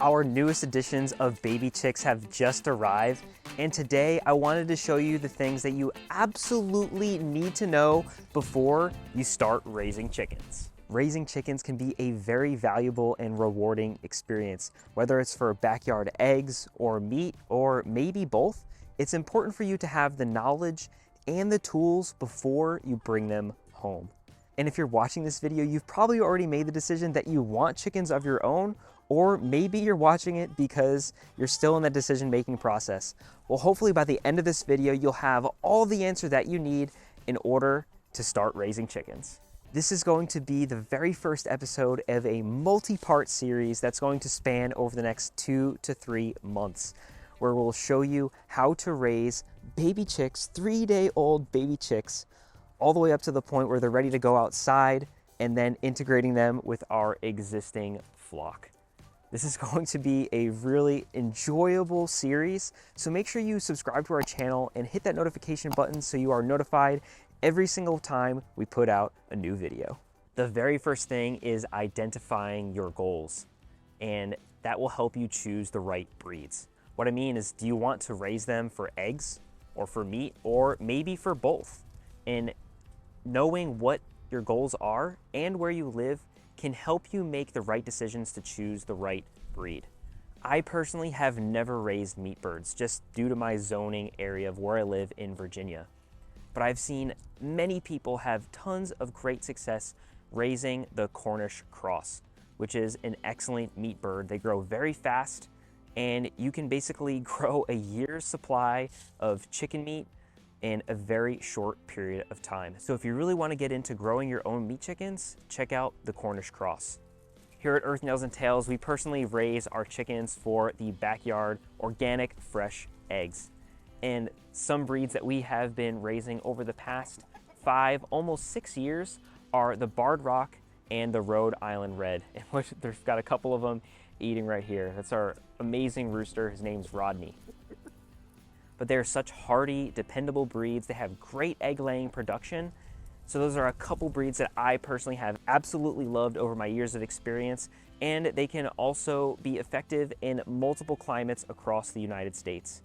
our newest editions of baby chicks have just arrived, and today I wanted to show you the things that you absolutely need to know before you start raising chickens. Raising chickens can be a very valuable and rewarding experience. Whether it's for backyard eggs or meat or maybe both, it's important for you to have the knowledge and the tools before you bring them home. And if you're watching this video, you've probably already made the decision that you want chickens of your own, or maybe you're watching it because you're still in the decision-making process. Well, hopefully by the end of this video, you'll have all the answer that you need in order to start raising chickens. This is going to be the very first episode of a multi-part series that's going to span over the next 2 to 3 months, where we'll show you how to raise baby chicks, 3-day-old baby chicks, all the way up to the point where they're ready to go outside, and then integrating them with our existing flock. This is going to be a really enjoyable series, so make sure you subscribe to our channel and hit that notification button so you are notified every single time we put out a new video. The very first thing is identifying your goals, and that will help you choose the right breeds. What I mean is, do you want to raise them for eggs or for meat, or maybe for both? And knowing what your goals are and where you live can help you make the right decisions to choose the right breed. I personally have never raised meat birds just due to my zoning area of where I live in Virginia. But I've seen many people have tons of great success raising the Cornish cross, which is an excellent meat bird. They grow very fast, and you can basically grow a year's supply of chicken meat in a very short period of time. So if you really want to get into growing your own meat chickens, check out the Cornish cross. Here at Earth Nails and Tails, we personally raise our chickens for the backyard organic fresh eggs. And some breeds that we have been raising over the past 5, almost 6 years are the Barred Rock and the Rhode Island Red, in which there's got a couple of them eating right here. That's our amazing rooster. His name's Rodney. But they're such hardy, dependable breeds. They have great egg laying production. So those are a couple breeds that I personally have absolutely loved over my years of experience, and they can also be effective in multiple climates across the United States.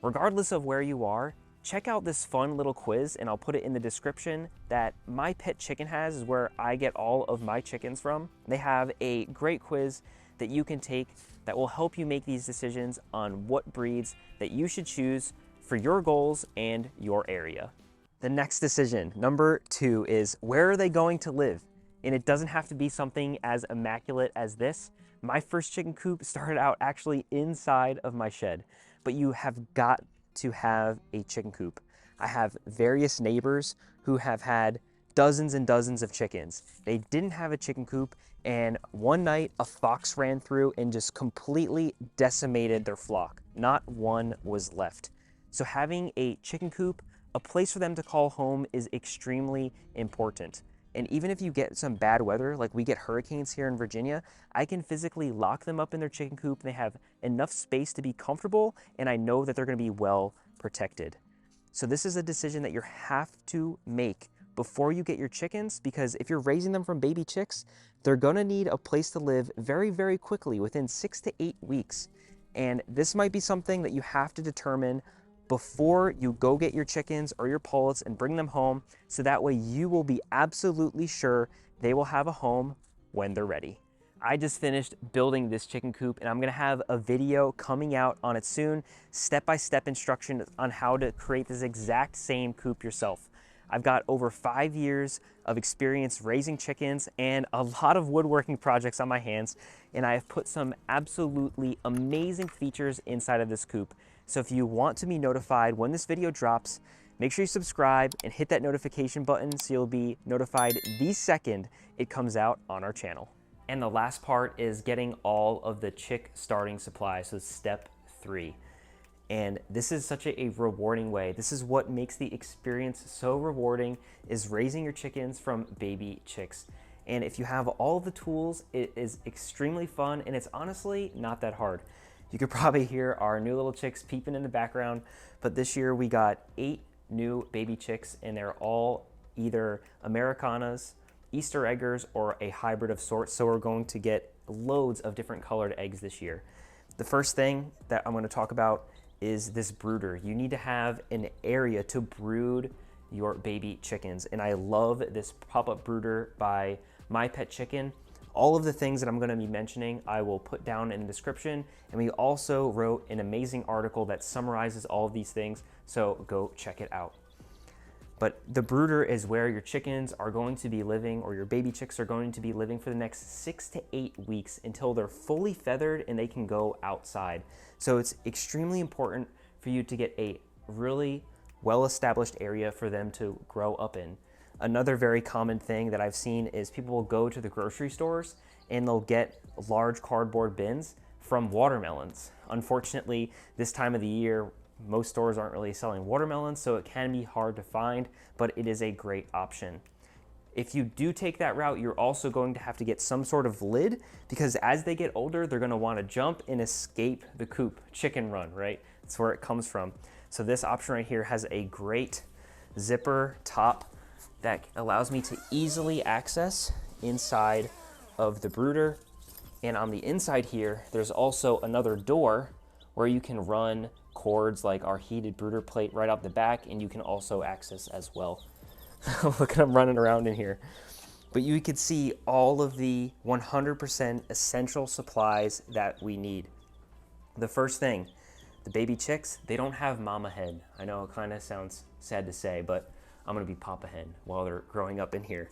Regardless of where you are, check out this fun little quiz, and I'll put it in the description, that My Pet Chicken has, is where I get all of my chickens from. They have a great quiz that you can take that will help you make these decisions on what breeds that you should choose for your goals and your area. The next decision, number 2, is where are they going to live? And it doesn't have to be something as immaculate as this. My first chicken coop started out actually inside of my shed, but you have got to have a chicken coop. I have various neighbors who have had dozens and dozens of chickens. They didn't have a chicken coop, and one night a fox ran through and just completely decimated their flock. Not one was left. So having a chicken coop, a place for them to call home, is extremely important. And even if you get some bad weather, like we get hurricanes here in Virginia, I can physically lock them up in their chicken coop. They have enough space to be comfortable, and I know that they're going to be well protected. So this is a decision that you have to make before you get your chickens, because if you're raising them from baby chicks, they're going to need a place to live very, very quickly, within 6 to 8 weeks. And this might be something that you have to determine before you go get your chickens or your pullets and bring them home, so that way you will be absolutely sure they will have a home when they're ready. I just finished building this chicken coop, and I'm gonna have a video coming out on it soon, step-by-step instructions on how to create this exact same coop yourself. I've got over 5 years of experience raising chickens and a lot of woodworking projects on my hands, and I have put some absolutely amazing features inside of this coop. So if you want to be notified when this video drops, make sure you subscribe and hit that notification button so you'll be notified the second it comes out on our channel. And the last part is getting all of the chick starting supplies, so step 3. And this is such a rewarding way. This is what makes the experience so rewarding, is raising your chickens from baby chicks. And if you have all the tools, it is extremely fun, and it's honestly not that hard. You could probably hear our new little chicks peeping in the background, but this year we got 8 new baby chicks, and they're all either Americanas, Easter eggers, or a hybrid of sorts. So we're going to get loads of different colored eggs this year. The first thing that I'm going to talk about is this brooder. You need to have an area to brood your baby chickens. And I love this pop-up brooder by My Pet Chicken. All of the things that I'm going to be mentioning, I will put down in the description. And we also wrote an amazing article that summarizes all of these things, so go check it out. But the brooder is where your chickens are going to be living, or your baby chicks are going to be living for the next 6 to 8 weeks until they're fully feathered and they can go outside. So it's extremely important for you to get a really well-established area for them to grow up in. Another very common thing that I've seen is people will go to the grocery stores and they'll get large cardboard bins from watermelons. Unfortunately, this time of the year, most stores aren't really selling watermelons, so it can be hard to find, but it is a great option. If you do take that route, you're also going to have to get some sort of lid, because as they get older, they're going to want to jump and escape the coop, chicken run, right? That's where it comes from. So this option right here has a great zipper top that allows me to easily access inside of the brooder. And on the inside here, there's also another door where you can run cords like our heated brooder plate right out the back, and you can also access as well. Look at them running around in here. But you could see all of the 100% essential supplies that we need. The first thing, the baby chicks, they don't have mama hen. I know it kind of sounds sad to say, but I'm gonna be papa hen while they're growing up in here.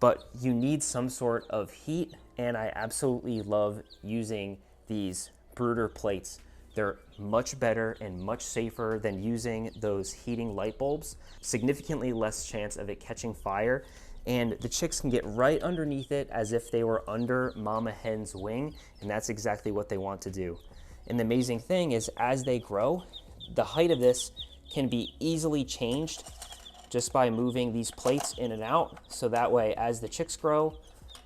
But you need some sort of heat, and I absolutely love using these brooder plates. They're much better and much safer than using those heating light bulbs. Significantly less chance of it catching fire, and the chicks can get right underneath it as if they were under mama hen's wing, and that's exactly what they want to do. And the amazing thing is, as they grow, the height of this can be easily changed just by moving these plates in and out. So that way, as the chicks grow,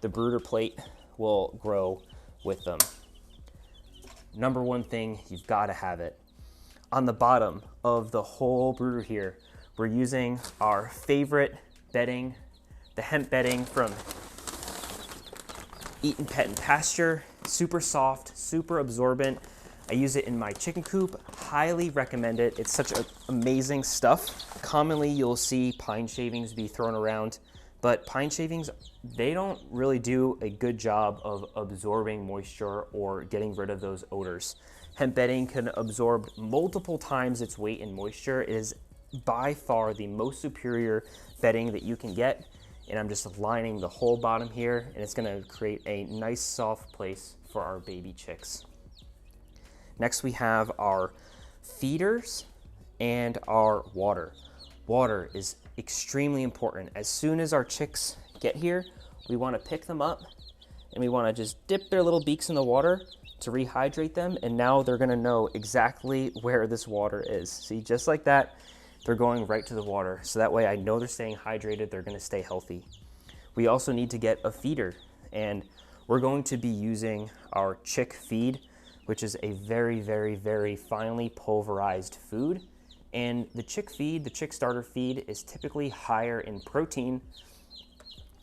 the brooder plate will grow with them. Number one thing, you've got to have it. On the bottom of the whole brooder here, we're using our favorite bedding, the hemp bedding from Eatin' Pet and Pasture. Super soft, super absorbent. I use it in my chicken coop, highly recommend it. It's such amazing stuff. Commonly you'll see pine shavings be thrown around, but pine shavings, they don't really do a good job of absorbing moisture or getting rid of those odors. Hemp bedding can absorb multiple times its weight in moisture. It is by far the most superior bedding that you can get. And I'm just lining the whole bottom here, and it's gonna create a nice soft place for our baby chicks. Next we have our feeders and our water. Water is extremely important. As soon as our chicks get here, we want to pick them up and we want to just dip their little beaks in the water to rehydrate them, and now they're going to know exactly where this water is. See, just like that, they're going right to the water. So that way I know they're staying hydrated, they're going to stay healthy. We also need to get a feeder, and we're going to be using our chick feed, which is a very, very, very finely pulverized food. And the chick feed, the chick starter feed, is typically higher in protein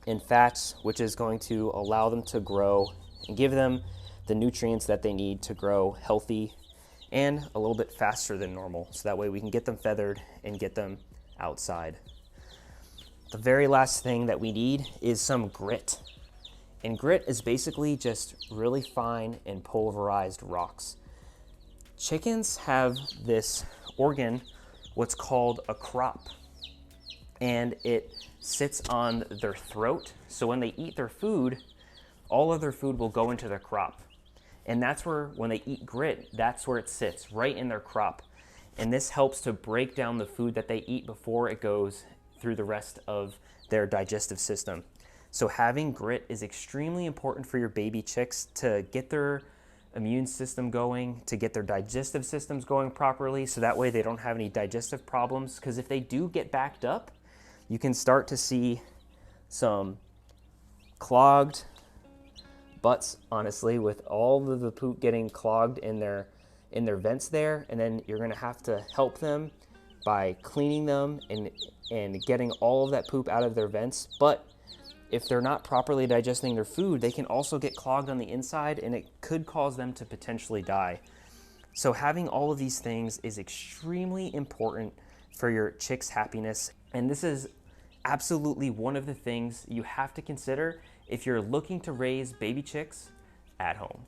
and fats, which is going to allow them to grow and give them the nutrients that they need to grow healthy and a little bit faster than normal. So that way we can get them feathered and get them outside. The very last thing that we need is some grit. And grit is basically just really fine and pulverized rocks. Chickens have this organ, what's called a crop, and it sits on their throat. So when they eat their food, all of their food will go into their crop. And that's where, when they eat grit, that's where it sits, right in their crop. And this helps to break down the food that they eat before it goes through the rest of their digestive system. So having grit is extremely important for your baby chicks to get their immune system going, to get their digestive systems going properly, so that way they don't have any digestive problems. Because if they do get backed up, you can start to see some clogged butts, honestly, with all of the poop getting clogged in their vents there. And then you're gonna have to help them by cleaning them and getting all of that poop out of their vents. But if they're not properly digesting their food, they can also get clogged on the inside and it could cause them to potentially die. So having all of these things is extremely important for your chick's happiness. And this is absolutely one of the things you have to consider if you're looking to raise baby chicks at home.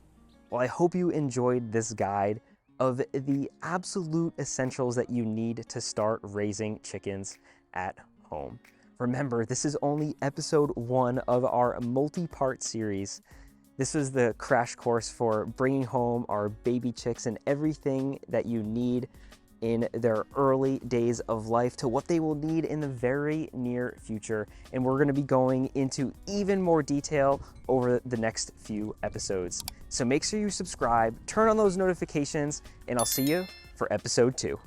Well, I hope you enjoyed this guide of the absolute essentials that you need to start raising chickens at home. Remember, this is only episode 1 of our multi-part series. This was the crash course for bringing home our baby chicks and everything that you need in their early days of life to what they will need in the very near future. And we're gonna be going into even more detail over the next few episodes. So make sure you subscribe, turn on those notifications, and I'll see you for episode 2.